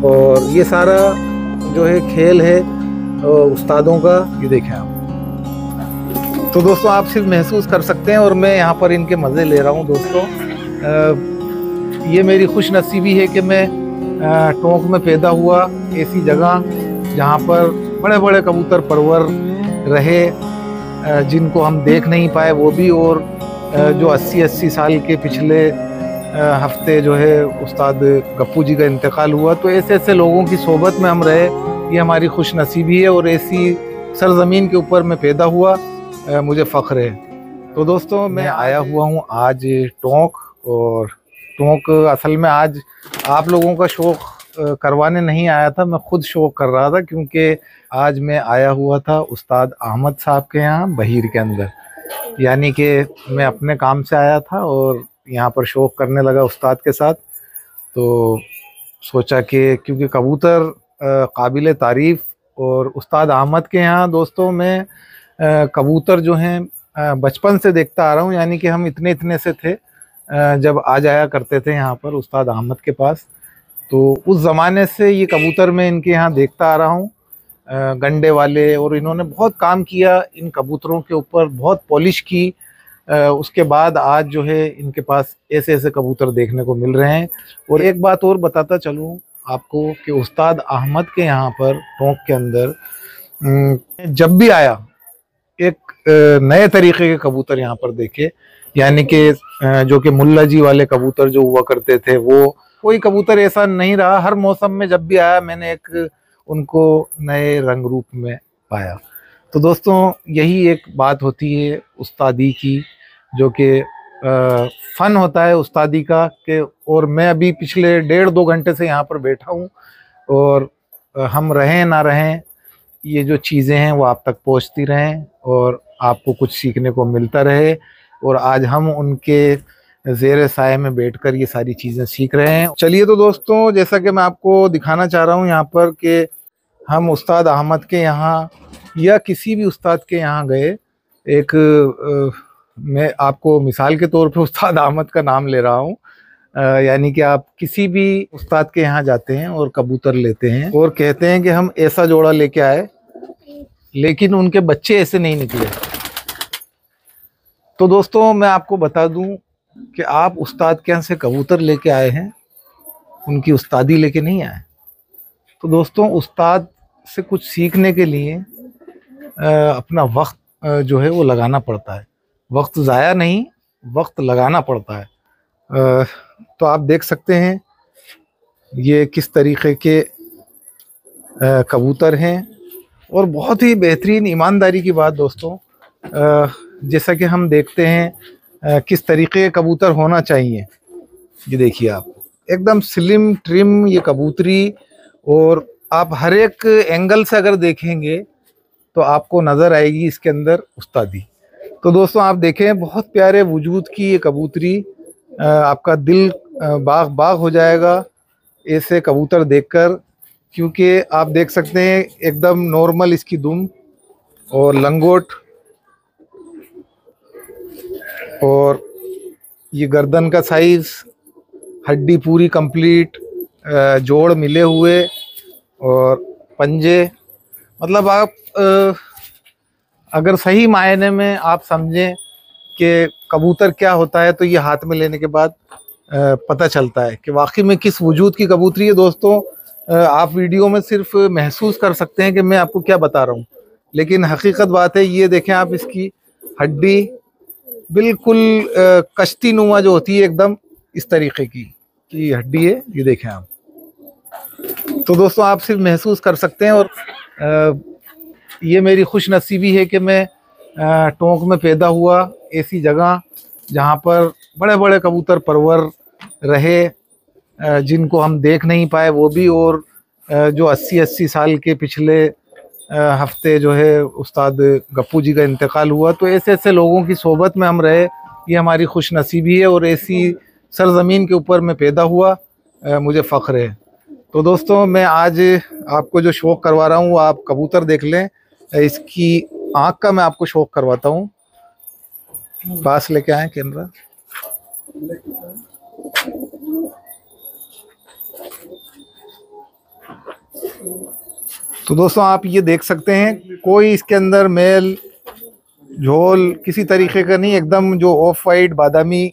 और ये सारा जो है खेल है उस्तादों का। ये देखें आप। तो दोस्तों आप सिर्फ महसूस कर सकते हैं और मैं यहाँ पर इनके मज़े ले रहा हूँ दोस्तों। ये मेरी खुश नसीबी है कि मैं टोंक में पैदा हुआ, ऐसी जगह जहाँ पर बड़े बड़े कबूतर परवर रहे, जिनको हम देख नहीं पाए वो भी, और जो 80 साल के पिछले हफ्ते जो है उस्ताद गप्पू जी का इंतकाल हुआ। तो ऐसे ऐसे लोगों की सोबत में हम रहे, ये हमारी खुश नसीबी है और ऐसी सरजमीन के ऊपर मैं पैदा हुआ, मुझे फ़ख्र है। तो दोस्तों मैं आया हुआ हूँ आज टोंक, और टोंक असल में आज आप लोगों का शौक़ करवाने नहीं आया था, मैं ख़ुद शौक़ कर रहा था, क्योंकि आज मैं आया हुआ था उस्ताद अहमद साहब के यहाँ बहीर के अंदर। यानी कि मैं अपने काम से आया था और यहाँ पर शौक़ करने लगा उस्ताद के साथ। तो सोचा कि क्योंकि कबूतर काबिल तारीफ़, और उस्ताद अहमद के यहाँ दोस्तों मैं कबूतर जो हैं बचपन से देखता आ रहा हूँ। यानी कि हम इतने इतने से थे जब आ जाया करते थे यहाँ पर उस्ताद अहमद के पास। तो उस ज़माने से ये कबूतर मैं इनके यहाँ देखता आ रहा हूँ, गंडे वाले, और इन्होंने बहुत काम किया इन कबूतरों के ऊपर, बहुत पॉलिश की। उसके बाद आज जो है इनके पास ऐसे ऐसे कबूतर देखने को मिल रहे हैं। और एक बात और बताता चलूँ आपको कि उस्ताद अहमद के यहाँ पर टोंक के अंदर जब भी आया एक नए तरीके के कबूतर यहाँ पर देखे। यानी कि जो कि मुल्ला जी वाले कबूतर जो हुआ करते थे, वो कोई कबूतर ऐसा नहीं रहा। हर मौसम में जब भी आया मैंने एक उनको नए रंग रूप में पाया। तो दोस्तों यही एक बात होती है उस्तादी की, जो कि फ़न होता है उस्तादी का। कि और मैं अभी पिछले 1.5-2 घंटे से यहाँ पर बैठा हूँ, और हम रहें ना रहें, ये जो चीज़ें हैं वो आप तक पहुँचती रहें और आपको कुछ सीखने को मिलता रहे। और आज हम उनके ज़ेर साए में बैठकर ये सारी चीज़ें सीख रहे हैं। चलिए तो दोस्तों, जैसा कि मैं आपको दिखाना चाह रहा हूँ यहाँ पर कि हम उस्ताद अहमद के यहाँ या किसी भी उस्ताद के यहाँ गए, एक मैं आपको मिसाल के तौर पे उस्ताद अहमद का नाम ले रहा हूँ। यानी कि आप किसी भी उस्ताद के यहाँ जाते हैं और कबूतर लेते हैं और कहते हैं कि हम ऐसा जोड़ा लेके आए, लेकिन उनके बच्चे ऐसे नहीं निकले। तो दोस्तों मैं आपको बता दूं कि आप उस्ताद के यहाँ से कबूतर लेके आए हैं, उनकी उस्तादी लेके नहीं आए। तो दोस्तों उस्ताद से कुछ सीखने के लिए अपना वक्त जो है वो लगाना पड़ता है। वक्त ज़ाया नहीं, वक्त लगाना पड़ता है। तो आप देख सकते हैं ये किस तरीक़े के कबूतर हैं, और बहुत ही बेहतरीन ईमानदारी की बात दोस्तों, जैसा कि हम देखते हैं किस तरीक़े के कबूतर होना चाहिए। ये देखिए आप, एकदम स्लिम ट्रिम ये कबूतरी, और आप हर एक एंगल से अगर देखेंगे तो आपको नज़र आएगी इसके अंदर उस्तादी। तो दोस्तों आप देखें, बहुत प्यारे वजूद की ये कबूतरी, आपका दिल बाग बाग हो जाएगा ऐसे कबूतर देखकर। क्योंकि आप देख सकते हैं एकदम नॉर्मल इसकी दुम और लंगोट, और ये गर्दन का साइज़, हड्डी पूरी कंप्लीट, जोड़ मिले हुए, और पंजे। मतलब आप अगर सही मायने में आप समझें कि कबूतर क्या होता है, तो ये हाथ में लेने के बाद पता चलता है कि वाकई में किस वजूद की कबूतरी है। दोस्तों आप वीडियो में सिर्फ महसूस कर सकते हैं कि मैं आपको क्या बता रहा हूँ, लेकिन हकीकत बात है। ये देखें आप, इसकी हड्डी बिल्कुल कश्ती नुमा जो होती है, एकदम इस तरीके की हड्डी है। ये देखें आप। तो दोस्तों आप सिर्फ महसूस कर सकते हैं, और ये मेरी खुश नसीबी है कि मैं टोंक में पैदा हुआ, ऐसी जगह जहाँ पर बड़े बड़े कबूतर परवर रहे, जिनको हम देख नहीं पाए वो भी, और जो 80 साल के पिछले हफ्ते जो है उस्ताद गप्पू जी का इंतकाल हुआ। तो ऐसे ऐसे लोगों की सोबत में हम रहे, ये हमारी खुश नसीबी है, और ऐसी सरजमीन के ऊपर मैं पैदा हुआ, मुझे फ़ख्र है। तो दोस्तों मैं आज आपको जो शौक़ करवा रहा हूँ वो आप कबूतर देख लें। इसकी आँख का मैं आपको शौक़ करवाता हूँ। पास लेके आए कैमरा। तो दोस्तों आप ये देख सकते हैं, कोई इसके अंदर मेल झोल किसी तरीके का नहीं, एकदम जो ऑफ वाइट बादामी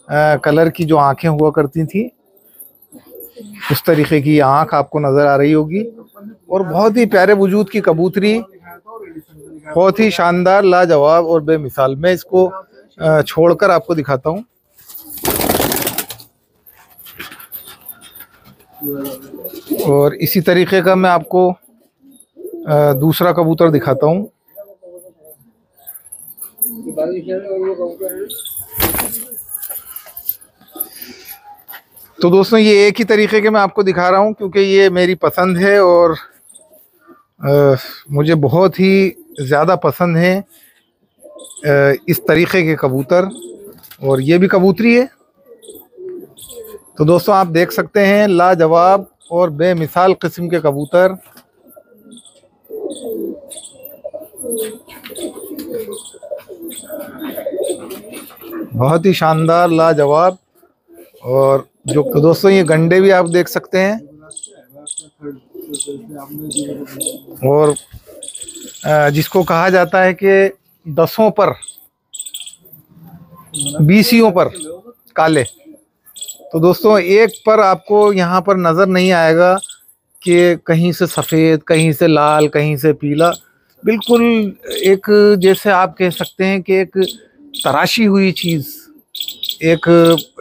कलर की जो आंखें हुआ करती थी उस तरीके की आंख आपको नज़र आ रही होगी। और बहुत ही प्यारे वजूद की कबूतरी, बहुत ही शानदार, लाजवाब और बेमिसाल। मैं इसको छोड़कर आपको दिखाता हूँ। और इसी तरीके का मैं आपको दूसरा कबूतर दिखाता हूँ। तो दोस्तों ये एक ही तरीके के मैं आपको दिखा रहा हूँ क्योंकि ये मेरी पसंद है और मुझे बहुत ही ज़्यादा पसंद है इस तरीके के कबूतर। और ये भी कबूतरी है। तो दोस्तों आप देख सकते हैं, लाजवाब और बेमिसाल किस्म के कबूतर। बहुत ही शानदार, लाजवाब। और जो तो दोस्तों ये गंडे भी आप देख सकते हैं। और जिसको कहा जाता है कि 10 पर 20 पर काले। तो दोस्तों एक पर आपको यहाँ पर नज़र नहीं आएगा कि कहीं से सफ़ेद, कहीं से लाल, कहीं से पीला। बिल्कुल एक जैसे आप कह सकते हैं कि एक तराशी हुई चीज़, एक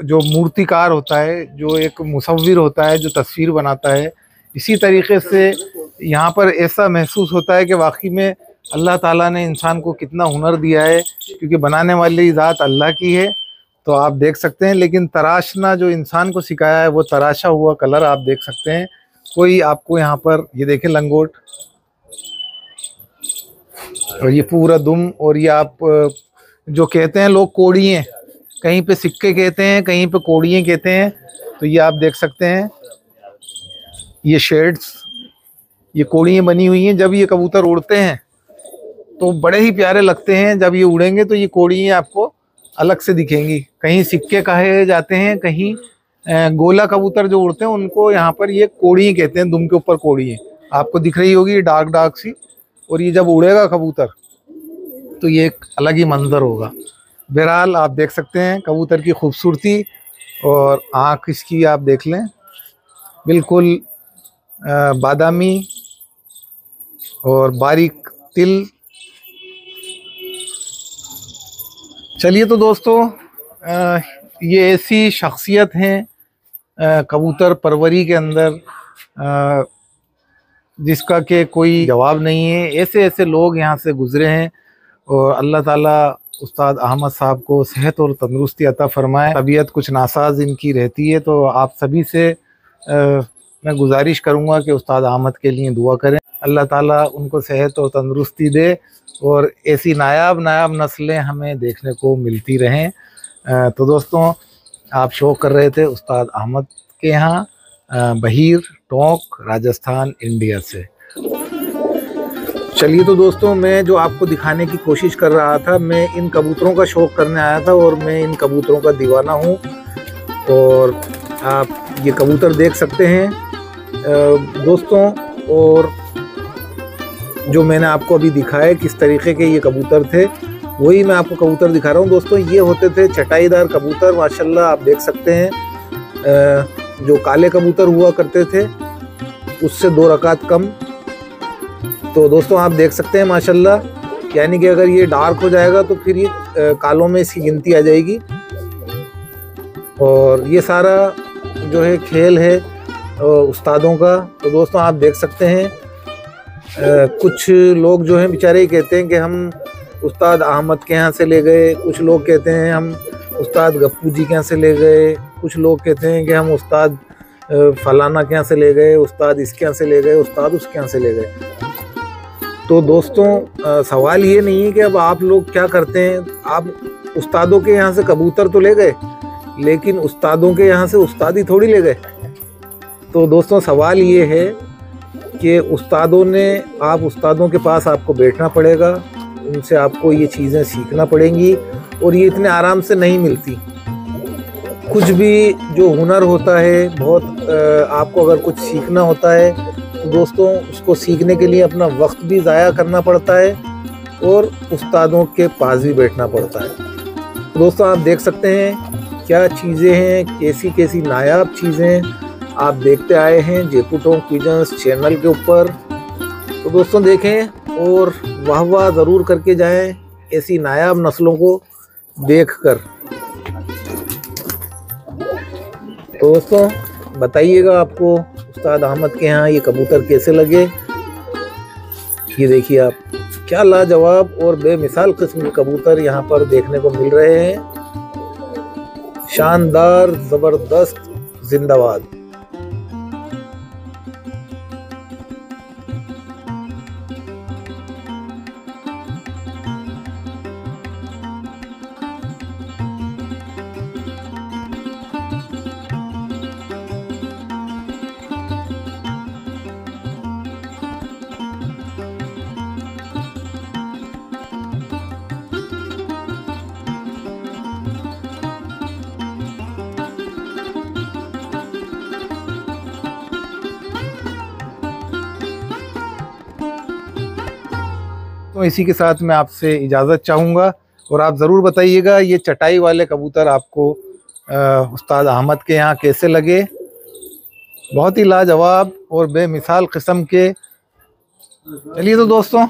जो मूर्तिकार होता है, जो एक मुसव्विर होता है, जो तस्वीर बनाता है, इसी तरीके से यहाँ पर ऐसा महसूस होता है कि वाकई में अल्लाह ताला ने इंसान को कितना हुनर दिया है, क्योंकि बनाने वाली ज़ात अल्लाह की है। तो आप देख सकते हैं, लेकिन तराशना जो इंसान को सिखाया है वो तराशा हुआ कलर आप देख सकते हैं। कोई आपको यहाँ पर ये देखें लंगोट, और ये पूरा दुम, और ये आप जो कहते हैं लोग कोड़ियाँ, कहीं पे सिक्के कहते हैं, कहीं पे कोड़ियाँ कहते हैं। तो ये आप देख सकते हैं, ये शेड्स, ये कोड़ियाँ बनी हुई हैं। जब ये कबूतर उड़ते हैं तो बड़े ही प्यारे लगते हैं। जब ये उड़ेंगे तो ये कोड़ियाँ आपको अलग से दिखेंगी। कहीं सिक्के कहे जाते हैं, कहीं गोला कबूतर जो उड़ते हैं उनको यहाँ पर ये कोड़ियाँ कहते हैं। दुम के ऊपर कोड़ियाँ आपको दिख रही होगी, डार्क डार्क सी। और ये जब उड़ेगा कबूतर तो ये एक अलग ही मंजर होगा। बहरहाल आप देख सकते हैं कबूतर की खूबसूरती, और आँख इसकी आप देख लें, बिल्कुल बादामी और बारीक तिल। चलिए तो दोस्तों ये ऐसी शख्सियत हैं कबूतर परवरी के अंदर जिसका कि कोई जवाब नहीं है। ऐसे ऐसे लोग यहाँ से गुज़रे हैं, और अल्लाह ताला उस्ताद अहमद साहब को सेहत और तंदुरुस्ती अता फ़रमाए। तबीयत कुछ नासाज इनकी रहती है, तो आप सभी से मैं गुजारिश करूँगा कि उस्ताद अहमद के लिए दुआ करें। अल्लाह ताला उनको सेहत और तंदुरुस्ती दे, और ऐसी नायाब नस्लें हमें देखने को मिलती रहें। तो दोस्तों आप शो कर रहे थे उस्ताद अहमद के यहाँ, बहीर, टोंक, राजस्थान, इंडिया से। चलिए तो दोस्तों मैं जो आपको दिखाने की कोशिश कर रहा था, मैं इन कबूतरों का शौक़ करने आया था, और मैं इन कबूतरों का दीवाना हूँ। और आप ये कबूतर देख सकते हैं दोस्तों, और जो मैंने आपको अभी दिखाया किस तरीके के ये कबूतर थे, वही मैं आपको कबूतर दिखा रहा हूँ दोस्तों। ये होते थे चटाईदार कबूतर, माशाल्लाह आप देख सकते हैं। जो काले कबूतर हुआ करते थे उससे 2 रकात कम। तो दोस्तों आप देख सकते हैं माशाल्लाह, यानी कि अगर ये डार्क हो जाएगा तो फिर ये कालों में इसकी गिनती आ जाएगी। और ये सारा जो है खेल है उस्तादों का। तो दोस्तों आप देख सकते हैं कुछ लोग जो हैं बेचारे कहते हैं कि हम उस्ताद अहमद के यहाँ से ले गए, कुछ लोग कहते हैं हम उस्ताद गप्पू जी के यहाँ से ले गए, कुछ लोग कहते हैं कि हम उस्ताद फलाना के यहाँ से ले गए, उस्ताद इसके यहाँ से ले गए, उस्ताद उसके यहाँ से ले गए। तो दोस्तों सवाल ये नहीं है कि अब आप लोग क्या करते हैं, आप उस्तादों के यहाँ से कबूतर तो ले गए, लेकिन उस्तादों के यहाँ से उस्तादी थोड़ी ले गए। तो दोस्तों सवाल ये है कि उस्तादों ने, आप उस्तादों के पास आपको बैठना पड़ेगा, उनसे आपको ये चीज़ें सीखना पड़ेंगी, और ये इतने आराम से नहीं मिलती। कुछ भी जो हुनर होता है, बहुत आपको अगर कुछ सीखना होता है तो दोस्तों उसको सीखने के लिए अपना वक्त भी ज़ाया करना पड़ता है और उस्तादों के पास भी बैठना पड़ता है। तो दोस्तों आप देख सकते हैं क्या चीज़ें हैं, कैसी कैसी नायाब चीज़ें आप देखते आए हैं जेपुटोंग पिजन्स चैनल के ऊपर। तो दोस्तों देखें और वाह वाह ज़रूर करके जाएं ऐसी नायाब नस्लों को देखकर। तो दोस्तों बताइएगा आपको उस्ताद अहमद के यहाँ ये कबूतर कैसे लगे। ये देखिए आप क्या लाजवाब और बेमिसाल किस्म के कबूतर यहाँ पर देखने को मिल रहे हैं। शानदार, ज़बरदस्त, जिंदाबाद। तो इसी के साथ मैं आपसे इजाज़त चाहूँगा और आप ज़रूर बताइएगा ये चटाई वाले कबूतर आपको उस्ताद अहमद के यहाँ कैसे लगे। बहुत ही लाजवाब और बेमिसाल किस्म के। चलिए तो दोस्तों